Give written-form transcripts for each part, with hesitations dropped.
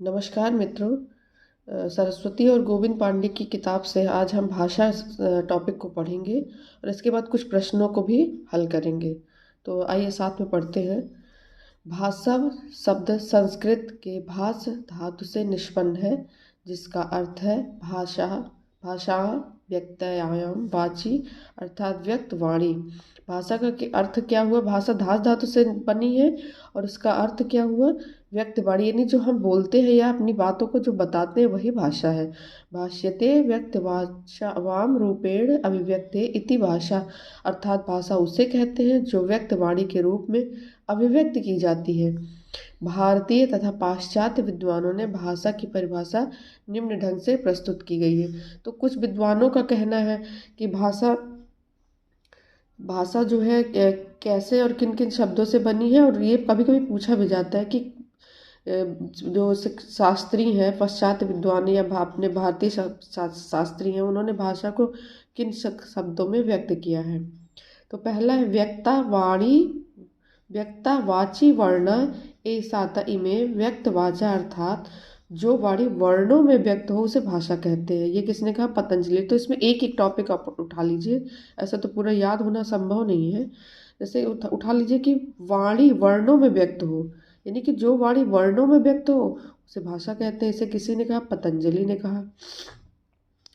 नमस्कार मित्रों। सरस्वती और गोविंद पांडे की किताब से आज हम भाषा टॉपिक को पढ़ेंगे और इसके बाद कुछ प्रश्नों को भी हल करेंगे। तो आइए साथ में पढ़ते हैं। भाषा शब्द संस्कृत के भाष धातु से निष्पन्न है, जिसका अर्थ है भाषा, भाषा, व्यक्तयाम, वाची अर्थात व्यक्त, वाणी। भाषा का अर्थ क्या हुआ? भाषा धास धातु से बनी है और इसका अर्थ क्या हुआ? व्यक्त, वाणी, यानी जो हम बोलते हैं या अपनी बातों को जो बताते हैं वही भाषा है। भाष्यते व्यक्त वाम रूपेण अभिव्यक्ते इति भाषा, अर्थात भाषा उसे कहते हैं जो व्यक्त वाणी के रूप में अभिव्यक्त की जाती है। भारतीय तथा पाश्चात्य विद्वानों ने भाषा की परिभाषा निम्न ढंग से प्रस्तुत की गई है। तो कुछ विद्वानों का कहना है कि भाषा भाषा जो है कैसे और किन किन शब्दों से बनी है। और ये कभी कभी पूछा भी जाता है कि जो शास्त्री हैं, पाश्चात्य विद्वान या अपने भारतीय शास्त्री हैं, उन्होंने भाषा को किन शब्दों में व्यक्त किया है। तो पहला है व्यक्ता वाणी, व्यक्ता वाची वर्ण ए साता इमे व्यक्त वाचा, अर्थात जो वाणी वर्णों में व्यक्त हो उसे भाषा कहते हैं। ये किसने कहा? पतंजलि। तो इसमें एक एक टॉपिक आप उठा लीजिए, ऐसा तो पूरा याद होना संभव नहीं है। जैसे उठा लीजिए कि वाणी वर्णों में व्यक्त हो, यानी कि जो वाणी वर्णों में व्यक्त हो उसे भाषा कहते हैं। इसे किसी ने कहा? पतंजलि ने कहा।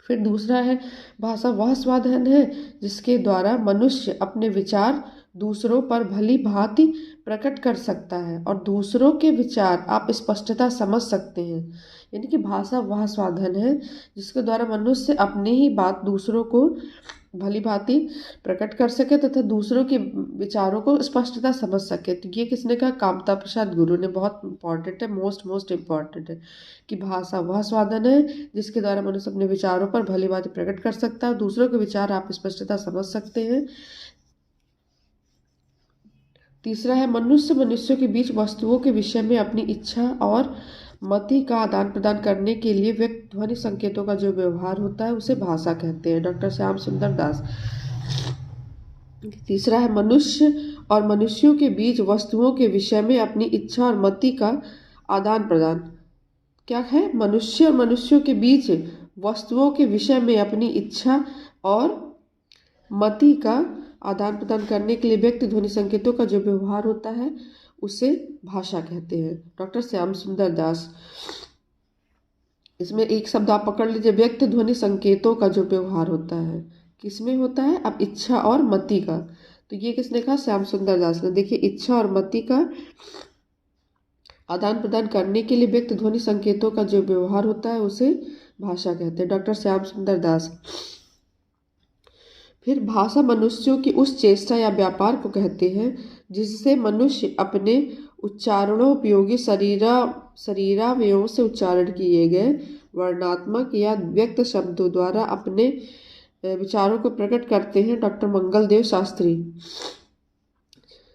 फिर दूसरा है भाषा वह साधन है जिसके द्वारा मनुष्य अपने विचार दूसरों पर भली भांति प्रकट कर सकता है और दूसरों के विचार आप स्पष्टता समझ सकते हैं। यानी कि भाषा वह साधन है जिसके द्वारा मनुष्य अपनी ही बात दूसरों को भली भांति प्रकट कर सके तथा दूसरों के विचारों को स्पष्टता समझ सके। तो ये किसने कहा? कामता प्रसाद गुरु ने। बहुत इंपॉर्टेंट है, मोस्ट इम्पॉर्टेंट है कि भाषा वह साधन है जिसके द्वारा मनुष्य अपने विचारों पर भली भांति प्रकट कर सकता है, दूसरों के विचार आप स्पष्टता समझ सकते हैं। तीसरा है मनुष्यों के बीच वस्तुओं के विषय में अपनी इच्छा और मति का आदान प्रदान करने के लिए व्यक्त ध्वनि संकेतों का जो व्यवहार होता है उसे भाषा कहते हैं। डॉक्टर श्याम सुंदर दास। तीसरा है मनुष्य और मनुष्यों के बीच वस्तुओं के विषय में अपनी इच्छा और मति का आदान प्रदान। क्या है? मनुष्य और मनुष्यों के बीच वस्तुओं के विषय में अपनी इच्छा और मति का आदान प्रदान करने के लिए व्यक्त ध्वनि संकेतों का जो व्यवहार होता है उसे भाषा कहते हैं। डॉक्टर श्याम सुंदर दास। इसमें एक शब्द आप पकड़ लीजिए, व्यक्त ध्वनि संकेतों का जो व्यवहार होता है किसमें होता है? अब इच्छा और मति का। तो ये किसने कहा? श्याम सुंदर दास ने। देखिए, इच्छा और मति का आदान प्रदान करने के लिए व्यक्त ध्वनि संकेतों का जो व्यवहार होता है उसे भाषा कहते हैं। डॉक्टर श्याम सुंदर दास। फिर भाषा मनुष्यों की उस चेष्टा या व्यापार को कहते हैं जिससे मनुष्य अपने उच्चारणोपयोगी शरीरावयवों से उच्चारण किए गए वर्णात्मक या व्यक्त शब्दों द्वारा अपने विचारों को प्रकट करते हैं। डॉक्टर मंगलदेव शास्त्री।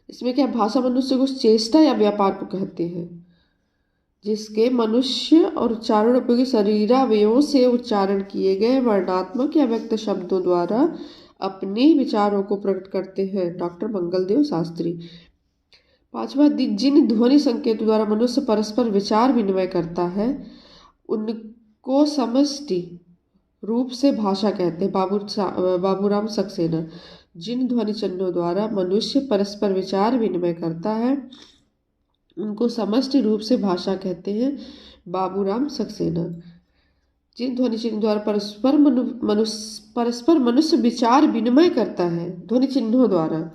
इसमें क्या? भाषा मनुष्य को उस चेष्टा या व्यापार को कहते हैं जिसके मनुष्य और उच्चारण उपयोगी शरीरावयवों से उच्चारण किए गए वर्णात्मक या व्यक्त शब्दों द्वारा अपने विचारों को प्रकट करते हैं। डॉक्टर मंगलदेव शास्त्री। पांचवा, जिन ध्वनि संकेतों द्वारा मनुष्य परस्पर विचार विनिमय करता है उनको समष्टि रूप से भाषा कहते हैं। बाबूराम सक्सेना। जिन ध्वनि चिन्हों द्वारा मनुष्य परस्पर विचार विनिमय करता है उनको समष्टि रूप से भाषा कहते हैं। बाबूराम सक्सेना। जिन ध्वनि चिन्ह द्वारा परस्पर मनुष्य विचार विनिमय करता है ध्वनि चिन्हों द्वारा,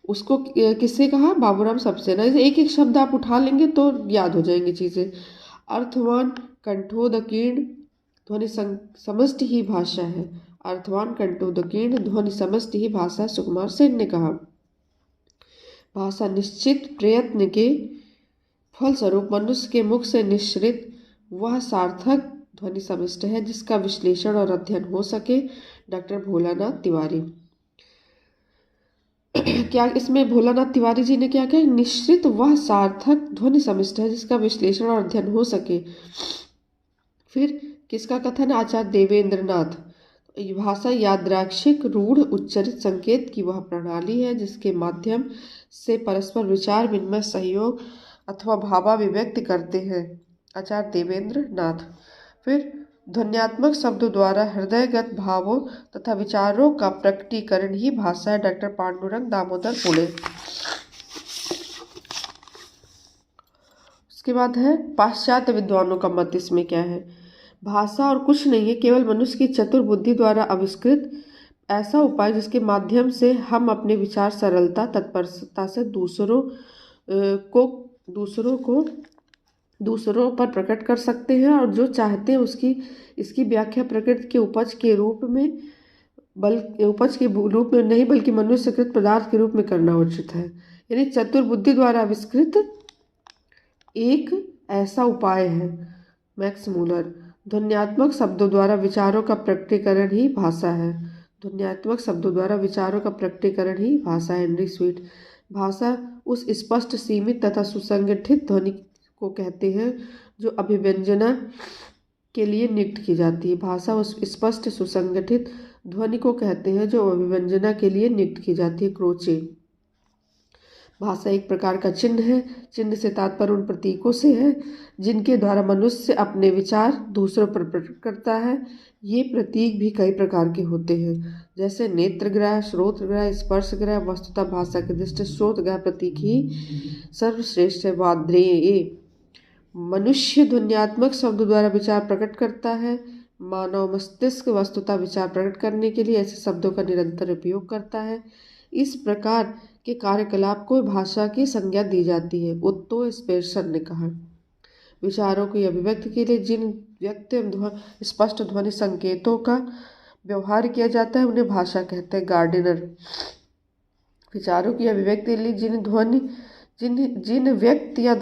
उसको किससे कहा? बाबूराम सक्सेना। एक एक शब्द आप उठा लेंगे तो याद हो जाएंगी चीजें। अर्थवान, कंठोदकीर्ण ध्वनि समष्टि ही भाषा है। अर्थवान, कंठोदकीर्ण ध्वनि समष्टि ही भाषा। सुकुमार सेन ने कहा। भाषा निश्चित प्रयत्न के फलस्वरूप मनुष्य के मुख से निश्रित वह सार्थक ध्वनि समष्टि है जिसका विश्लेषण और अध्ययन हो सके। डॉक्टर भोलानाथ तिवारी। क्या इसमें भोलानाथ तिवारी जी ने क्या कहा? निश्चित वह सार्थक ध्वनि समष्टि है जिसका विश्लेषण और अध्ययन हो सके। फिर किसका कथन? आचार्य देवेंद्र नाथ। भाषा यादृच्छिक रूढ़ उच्चरित संकेत की वह प्रणाली है जिसके माध्यम से परस्पर विचार विनिमय सहयोग अथवा भावाभिव्यक्ति करते हैं। आचार्य देवेंद्र नाथ। फिर ध्वन्यात्मक शब्दों द्वारा हृदयगत भावों तथा विचारों का प्रकटीकरण ही भाषा है, डॉक्टर पांडुरंग दामोदर फुले। उसके बाद है पाश्चात्य विद्वानों का मत इसमें क्या है। भाषा और कुछ नहीं है, केवल मनुष्य की चतुर बुद्धि द्वारा आविष्कृत ऐसा उपाय जिसके माध्यम से हम अपने विचार सरलता तत्परता से दूसरों पर प्रकट कर सकते हैं और जो चाहते हैं इसकी व्याख्या प्रकृति के उपज के रूप में नहीं बल्कि मनुष्यकृत पदार्थ के रूप में करना उचित है। यानी चतुर बुद्धि द्वारा आविष्कृत एक ऐसा उपाय है। Max Muller. ध्वन्यात्मक शब्दों द्वारा विचारों का प्रकटीकरण ही भाषा है। ध्वन्यात्मक शब्दों द्वारा विचारों का प्रकटीकरण ही भाषा है, हेनरी स्वीट। भाषा उस स्पष्ट, सीमित तथा सुसंगठित ध्वनि को कहते हैं जो अभिव्यंजना के लिए नियुक्त की जाती है। भाषा उस स्पष्ट, सुसंगठित ध्वनि को कहते हैं जो अभिव्यंजना के लिए नियुक्त की जाती है, क्रोचे। भाषा एक प्रकार का चिन्ह है। चिन्ह से तात्पर्य उन प्रतीकों से है जिनके द्वारा मनुष्य अपने विचार दूसरों पर प्रकट करता है। ये प्रतीक भी कई प्रकार के होते हैं, जैसे नेत्रग्रह, श्रोत्रग्रह, स्पर्शग्रह। वस्तुतः भाषा की दृष्टि श्रोत्रग्रह प्रतीक ही सर्वश्रेष्ठ है। वाद्रेय। मनुष्य ध्वन्यात्मक शब्दों द्वारा विचार प्रकट करता है। मानव मस्तिष्क वस्तुतः विचार प्रकट करने के लिए ऐसे शब्दों का निरंतर उपयोग करता है। इस प्रकार के कार्यकलाप को भाषा की संज्ञा दी जाती है। ओत्तो स्पेंसर ने कहा, विचारों की अभिव्यक्ति के लिए जिन व्यक्त स्पष्ट ध्वनि संकेतों का व्यवहार किया जाता है उन्हें भाषा कहते हैं। गार्डिनर। विचारों की अभिव्यक्ति के लिए जिन व्यक्त या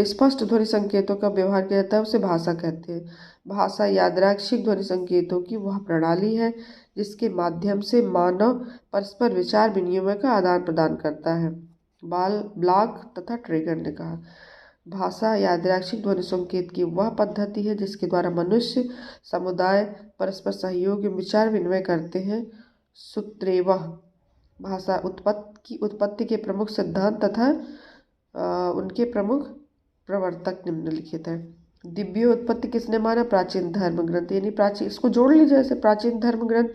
स्पष्ट ध्वनि संकेतों का व्यवहार किया जाता है उसे भाषा कहते हैं। भाषा यादृच्छिक ध्वनि संकेतों की वह प्रणाली है जिसके माध्यम से मानव परस्पर विचार विनिमय का आदान प्रदान करता है। ब्लॉक तथा ट्रेगर ने कहा, भाषा यादृच्छिक ध्वनि संकेत की वह पद्धति है जिसके द्वारा मनुष्य समुदाय परस्पर सहयोग एवं विचार विनिमय करते हैं। सूत्रेवह। भाषा उत्पत्ति के प्रमुख सिद्धांत तथा उनके प्रमुख प्रवर्तक निम्नलिखित हैं। दिव्योत्पत्ति किसने माना? प्राचीन धर्म ग्रंथ। यानी प्राचीन, इसको जोड़ लीजिए जैसे प्राचीन धर्म ग्रंथ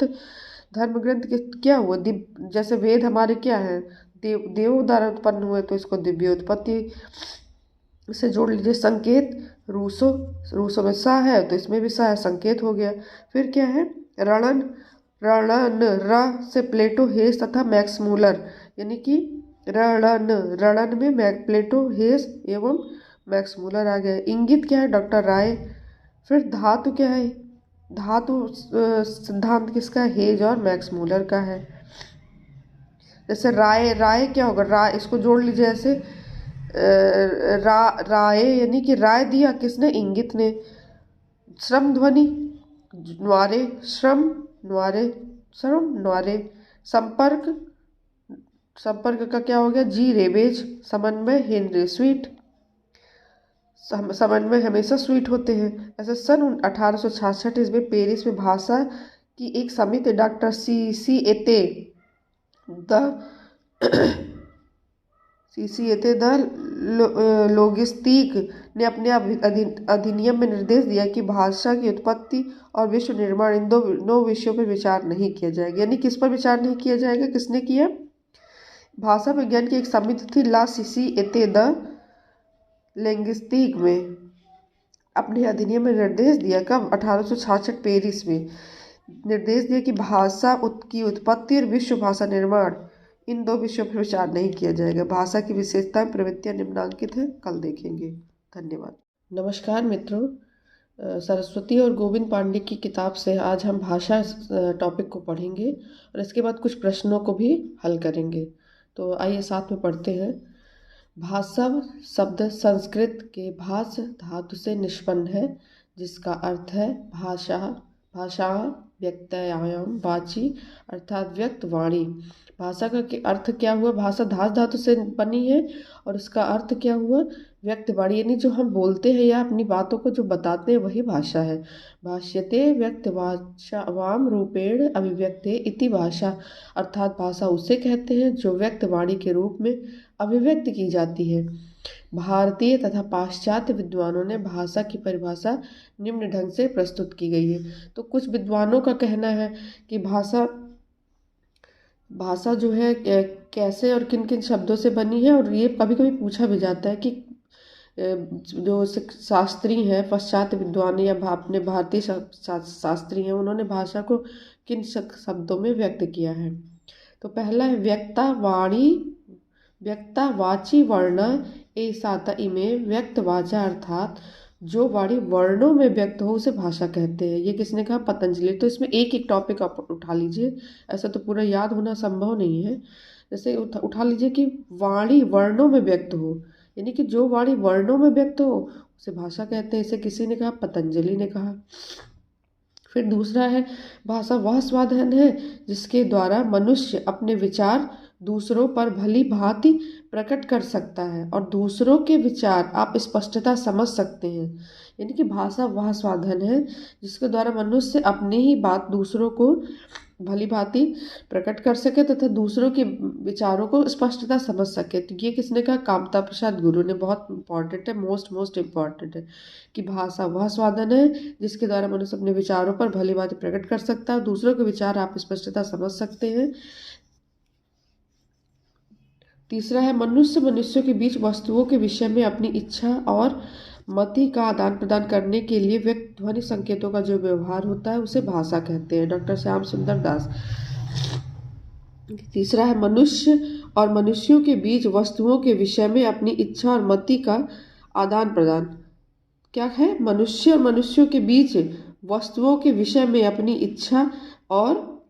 क्या हुआ? जैसे वेद हमारे क्या है? देव द्वारा उत्पन्न हुए, तो इसको दिव्योत्पत्ति से जोड़ लीजिए। संकेत रूसों में सा है तो इसमें भी सा है, संकेत हो गया। फिर क्या है? रणन र से प्लेटो, हेस तथा मैक्स मूलर। यानी कि रणन में प्लेटो, हेस एवं मैक्स मूलर आ गया। इंगित क्या है? डॉक्टर राय। फिर धातु क्या है? धातु सिद्धांत किसका है? हेज और मैक्स मूलर का है। जैसे राय क्या होगा? राय, इसको जोड़ लीजिए ऐसे राय, यानी कि राय दिया किसने? इंगित ने। श्रम ध्वनि न्वारे, श्रम न्वारे। संपर्क का क्या हो गया? जी रेबेज। समन्वय हेनरी स्वीट। समन्वय हमेशा स्वीट होते हैं। ऐसे सन 1866 ईस्वी में पेरिस में भाषा की एक समिति डॉक्टर सी एते द लोगिस्टिक ने अपने अधिनियम में निर्देश दिया कि भाषा की उत्पत्ति और विश्व निर्माण इन दो विषयों पर विचार नहीं किया जाएगा। यानी किस पर विचार नहीं किया जाएगा? किसने किया? भाषा विज्ञान की एक समिति थी, ला सीसी एते द लिंग्विस्टिक में अपने अधिनियम में निर्देश दिया। कब? 1866 पेरिस में निर्देश दिया कि भाषा की उत्पत्ति और विश्व भाषा निर्माण इन दो विषयों पर विचार नहीं किया जाएगा। भाषा की विशेषताएं प्रवृत्तियां निम्नांकित हैं, कल देखेंगे। धन्यवाद। नमस्कार मित्रों, सरस्वती और गोविंद पांडे की किताब से आज हम भाषा टॉपिक को पढ़ेंगे और इसके बाद कुछ प्रश्नों को भी हल करेंगे। तो आइए साथ में पढ़ते हैं। भाषा शब्द संस्कृत के भाष धातु से निष्पन्न है जिसका अर्थ है भाषा व्यक्तयाम वाची अर्थात व्यक्त वाणी। भाषा का अर्थ क्या हुआ? भाषा धातु से बनी है और इसका अर्थ क्या हुआ? व्यक्त वाणी, यानी जो हम बोलते हैं या अपनी बातों को जो बताते हैं वही भाषा है। भाष्यते व्यक्त वाचावाम रूपेण अभिव्यक्ते इति भाषा, अर्थात भाषा उसे कहते हैं जो व्यक्त वाणी के रूप में अभिव्यक्त की जाती है। भारतीय तथा पाश्चात्य विद्वानों ने भाषा की परिभाषा निम्न ढंग से प्रस्तुत की गई है। तो कुछ विद्वानों का कहना है कि भाषा भाषा जो है कैसे और किन किन शब्दों से बनी है, और ये कभी कभी पूछा भी जाता है कि जो शास्त्री हैं, पाश्चात्य विद्वान या अपने भारतीय शास्त्री हैं, उन्होंने भाषा को किन शब्दों में व्यक्त किया है। तो पहला है व्यक्ता वाणी, व्यक्ता वाची वर्ण ऐसा इमे व्यक्त वाचा, अर्थात जो वाणी वर्णों में व्यक्त हो उसे भाषा कहते हैं। ये किसने कहा? पतंजलि। तो इसमें एक एक टॉपिक आप उठा लीजिए, ऐसा तो पूरा याद होना संभव नहीं है। जैसे उठा लीजिए कि वाणी वर्णों में व्यक्त हो, यानी कि जो वाणी वर्णों में व्यक्त हो उसे भाषा कहते हैं। इसे किसी ने कहा? पतंजलि ने कहा। फिर दूसरा है भाषा वह साधन है जिसके द्वारा मनुष्य अपने विचार दूसरों पर भली भांति प्रकट कर सकता है और दूसरों के विचार आप स्पष्टता समझ सकते हैं। यानी कि भाषा वह साधन है जिसके द्वारा मनुष्य अपनी ही बात दूसरों को भली भांति प्रकट कर सके तथा दूसरों के विचारों को स्पष्टता समझ सके। तो ये किसने कहा? कामता प्रसाद गुरु ने। बहुत इंपॉर्टेंट है, मोस्ट इम्पॉर्टेंट है कि भाषा वह साधन है जिसके द्वारा मनुष्य अपने विचारों पर भली भांति प्रकट कर सकता है, दूसरों के विचार आप स्पष्टता समझ सकते हैं। तीसरा है मनुष्यों के बीच वस्तुओं के विषय में अपनी इच्छा और मति का आदान प्रदान करने के लिए व्यक्त ध्वनि संकेतों का जो व्यवहार होता है उसे भाषा कहते हैं। डॉक्टर श्याम सुंदर दास। तीसरा है मनुष्य और मनुष्यों के बीच वस्तुओं के विषय में अपनी इच्छा और मति का आदान प्रदान। क्या है? मनुष्य और मनुष्यों के बीच वस्तुओं के विषय में अपनी इच्छा और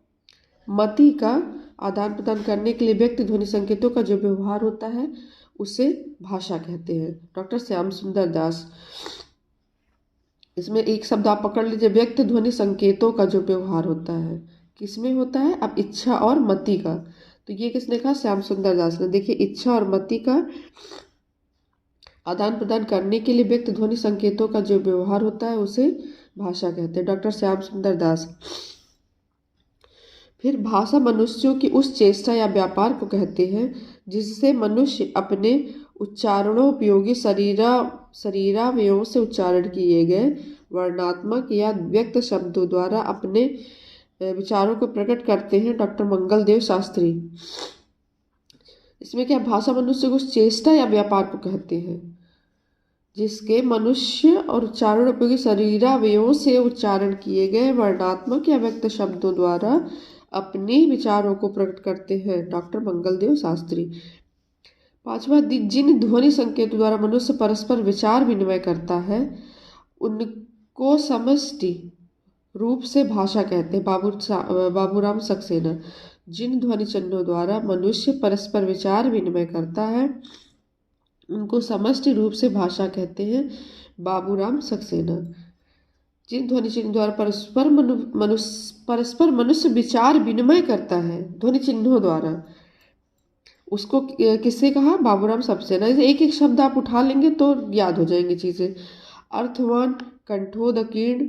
मति का आदान प्रदान करने के लिए व्यक्त ध्वनि संकेतों का जो व्यवहार होता है उसे भाषा कहते हैं। डॉक्टर श्याम सुंदर दास। इसमें एक शब्द आप पकड़ लीजिए, व्यक्त ध्वनि संकेतों का जो व्यवहार होता है किसमें होता है? अब इच्छा और मति का। तो ये किसने कहा? श्याम सुंदर दास ने। देखिए, इच्छा और मति का आदान प्रदान करने के लिए व्यक्त ध्वनि संकेतों का जो व्यवहार होता है उसे भाषा कहते हैं। डॉक्टर श्याम सुंदर दास। फिर भाषा मनुष्यों की उस चेष्टा या व्यापार को कहते हैं जिससे मनुष्य अपने उच्चारणोपयोगी शरीरावयवों से उच्चारण किए गए वर्णात्मक या व्यक्त शब्दों द्वारा अपने विचारों को प्रकट करते हैं। डॉक्टर मंगलदेव शास्त्री। इसमें क्या? भाषा मनुष्य को उस चेष्टा या व्यापार को कहते हैं जिसके मनुष्य और उच्चारण उपयोगी शरीरावयवों से उच्चारण किए गए वर्णात्मक या व्यक्त शब्दों द्वारा अपने विचारों को प्रकट करते हैं। डॉक्टर मंगलदेव शास्त्री। पांचवा, जिन ध्वनि संकेतों द्वारा मनुष्य परस्पर विचार विनिमय करता है उनको समष्टि रूप से भाषा कहते हैं। बाबूराम सक्सेना। जिन ध्वनि चिन्हों द्वारा मनुष्य परस्पर विचार विनिमय करता है उनको समष्टि रूप से भाषा कहते हैं। बाबूराम सक्सेना। जिन ध्वनि चिन्ह द्वारा परस्पर मनुष्य विचार विनिमय करता है ध्वनि चिन्हों द्वारा, उसको किससे कहा? बाबूराम सक्सेना। एक एक शब्द आप उठा लेंगे तो याद हो जाएंगी चीजें। अर्थवान, कंठोदकीर्ण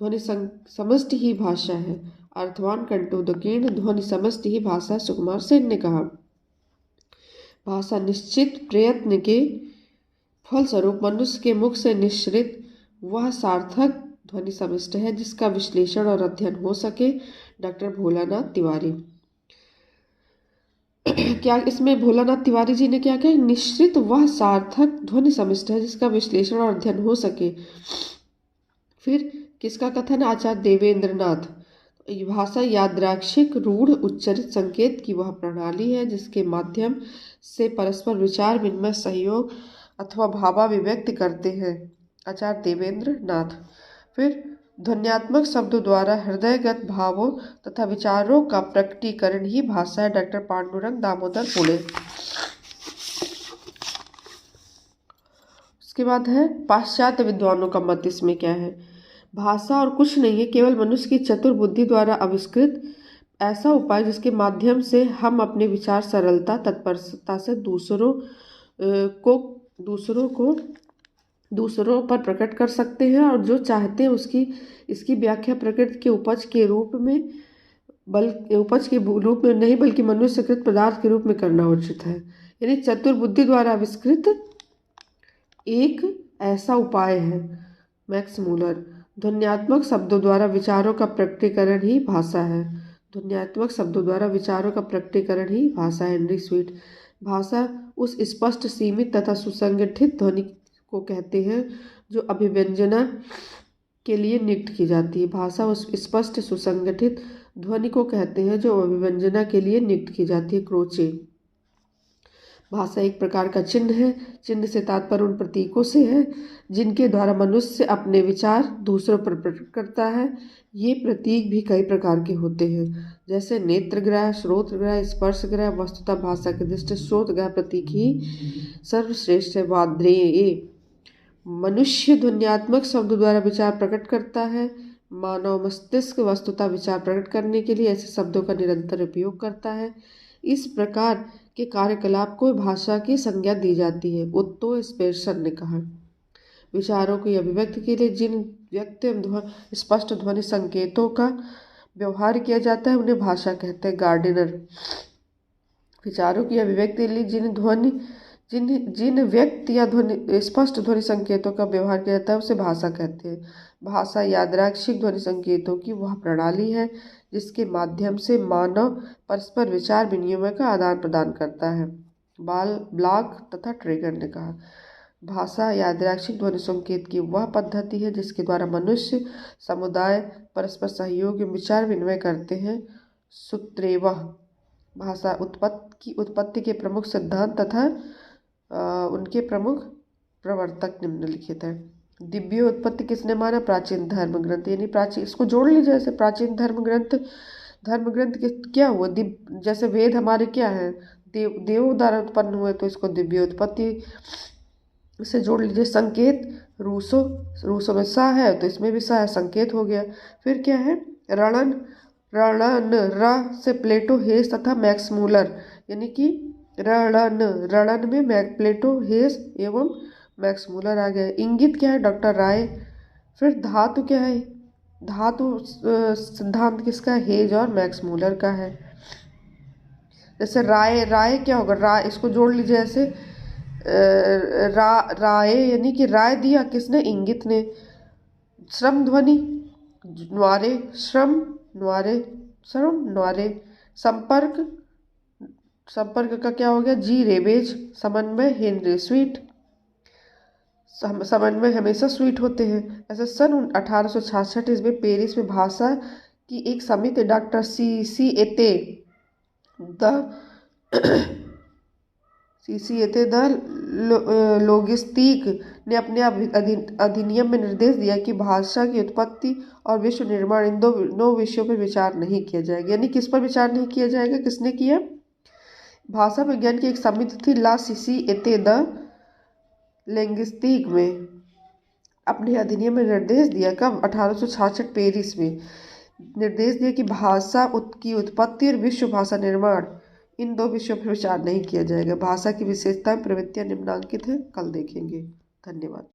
ध्वनि समष्टि ही भाषा है। अर्थवान, कंठोदकीर्ण ध्वनि समष्टि ही भाषा। सुकुमार सेन ने कहा। भाषा निश्चित प्रयत्न के फलस्वरूप मनुष्य के मुख से निश्रित वह सार्थक ध्वनि समष्टि है जिसका विश्लेषण और अध्ययन हो सके। डॉक्टर भोलानाथ तिवारी। क्या इसमें भोलानाथ तिवारी जी ने क्या कहा? निश्चित वह सार्थक ध्वनि समष्टि है जिसका विश्लेषण और अध्ययन हो सके। फिर किसका कथन? आचार्य देवेंद्र नाथ। भाषा यादृच्छिक रूढ़ उच्चरित संकेत की वह प्रणाली है जिसके माध्यम से परस्पर विचार विनिमय सहयोग अथवा भावाभिव्यक्ति करते हैं। आचार्य देवेंद्र नाथ। फिर ध्वन्यात्मक शब्दों द्वारा हृदयगत भावों तथा विचारों का प्रकटीकरण ही भाषा है। डॉक्टर पांडुरंग दामोदर पुणे। उसके बाद है पाश्चात्य विद्वानों का मत। इसमें क्या है? भाषा और कुछ नहीं है, केवल मनुष्य की चतुर बुद्धि द्वारा आविष्कृत ऐसा उपाय जिसके माध्यम से हम अपने विचार सरलता तत्परता से दूसरों पर प्रकट कर सकते हैं और जो चाहते हैं इसकी व्याख्या प्रकृति के उपज के रूप में नहीं बल्कि मनुष्यकृत पदार्थ के रूप में करना उचित है। यानी चतुर बुद्धि द्वारा आविष्कृत एक ऐसा उपाय है। Max Muller. ध्वन्यात्मक शब्दों द्वारा विचारों का प्रकटीकरण ही भाषा है। ध्वन्यात्मक शब्दों द्वारा विचारों का प्रकटीकरण ही भाषा है। Henry sweet. भाषा उस स्पष्ट, सीमित तथा सुसंगठित ध्वनि को कहते हैं जो अभिव्यंजना के लिए नियुक्त की जाती है। भाषा उस स्पष्ट, सुसंगठित ध्वनि को कहते हैं जो अभिव्यंजना के लिए नियुक्त की जाती है। क्रोचे। भाषा एक प्रकार का चिन्ह है। चिन्ह से तात्पर्य उन प्रतीकों से है जिनके द्वारा मनुष्य अपने विचार दूसरों पर प्रकट करता है। ये प्रतीक भी कई प्रकार के होते हैं, जैसे नेत्रग्रह, श्रोत्रग्रह, स्पर्शग्रह। वस्तुतः भाषा की दृष्टि श्रोत्रग्रह प्रतीक ही सर्वश्रेष्ठ है। वाद्रेय। मनुष्य ध्वन्यात्मक शब्द द्वारा विचार प्रकट करता है। मानव मस्तिष्क वस्तुतः विचार प्रकट करने के लिए ऐसे शब्दों का निरंतर उपयोग करता है। इस प्रकार के कार्यकलाप को भाषा की संज्ञा दी जाती है। ओत्तो स्पेंसर ने कहा, विचारों की अभिव्यक्ति के लिए जिन व्यक्त एवं स्पष्ट ध्वनि संकेतों का व्यवहार किया जाता है उन्हें भाषा कहते हैं। गार्डिनर। विचारों की अभिव्यक्ति के लिए जिन व्यक्त या स्पष्ट ध्वनि संकेतों का व्यवहार किया जाता है उसे भाषा कहते हैं। भाषा यादृच्छिक ध्वनि संकेतों की वह प्रणाली है जिसके माध्यम से मानव परस्पर विचार विनिमय का आदान प्रदान करता है। ब्लॉक तथा ट्रेगर ने कहा, भाषा यादृच्छिक ध्वनि संकेत की वह पद्धति है जिसके द्वारा मनुष्य समुदाय परस्पर सहयोग एवं विचार विनिमय करते हैं। सूत्रेवह। भाषा उत्पत्ति के प्रमुख सिद्धांत तथा उनके प्रमुख प्रवर्तक निम्नलिखित है। दिव्य उत्पत्ति किसने माना? प्राचीन धर्म ग्रंथ। यानी प्राचीन, इसको जोड़ लीजिए ऐसे, प्राचीन धर्म ग्रंथ क्या हुआ? जैसे वेद हमारे क्या है, देव द्वारा उत्पन्न हुए, तो इसको दिव्य उत्पत्ति से जोड़ लीजिए। संकेत, रूसों में सा है तो इसमें भी सा है, संकेत हो गया। फिर क्या है? रणन से प्लेटो, हेस तथा मैक्स मूलर। यानी कि रणन में प्लेटो, हेस एवं मैक्स मूलर आ गया। इंगित क्या है? डॉक्टर राय। फिर धातु क्या है? धातु सिद्धांत किसका है? हेज और मैक्स मूलर का है। जैसे राय क्या होगा? राय, इसको जोड़ लीजिए ऐसे, राय यानी कि राय दिया किसने? इंगित ने। श्रम ध्वनि, न्वारे, श्रम न्वारे। संपर्क का क्या हो गया? जी रेबेज। समन्वय, हेनरी स्वीट। समन्वय हमेशा स्वीट होते हैं। ऐसे सन 1866 ईस्वी पेरिस में भाषा की एक समिति डॉक्टर सी एते द लोगिस्टिक ने अपने अधिनियम में निर्देश दिया कि भाषा की उत्पत्ति और विश्व निर्माण इन दो विषयों पर विचार नहीं किया जाएगा। यानी किस पर विचार नहीं किया जाएगा? किसने किया? भाषा विज्ञान की एक समिति थी, ला सीसी एते द लिंग्विस्टिक में अपने अधिनियम में निर्देश दिया। कब? 1866 पेरिस में निर्देश दिया कि भाषा की उत्पत्ति और विश्व भाषा निर्माण इन दो विषयों पर विचार नहीं किया जाएगा। भाषा की विशेषताएं, प्रवृत्तियां निम्नांकित हैं, कल देखेंगे। धन्यवाद।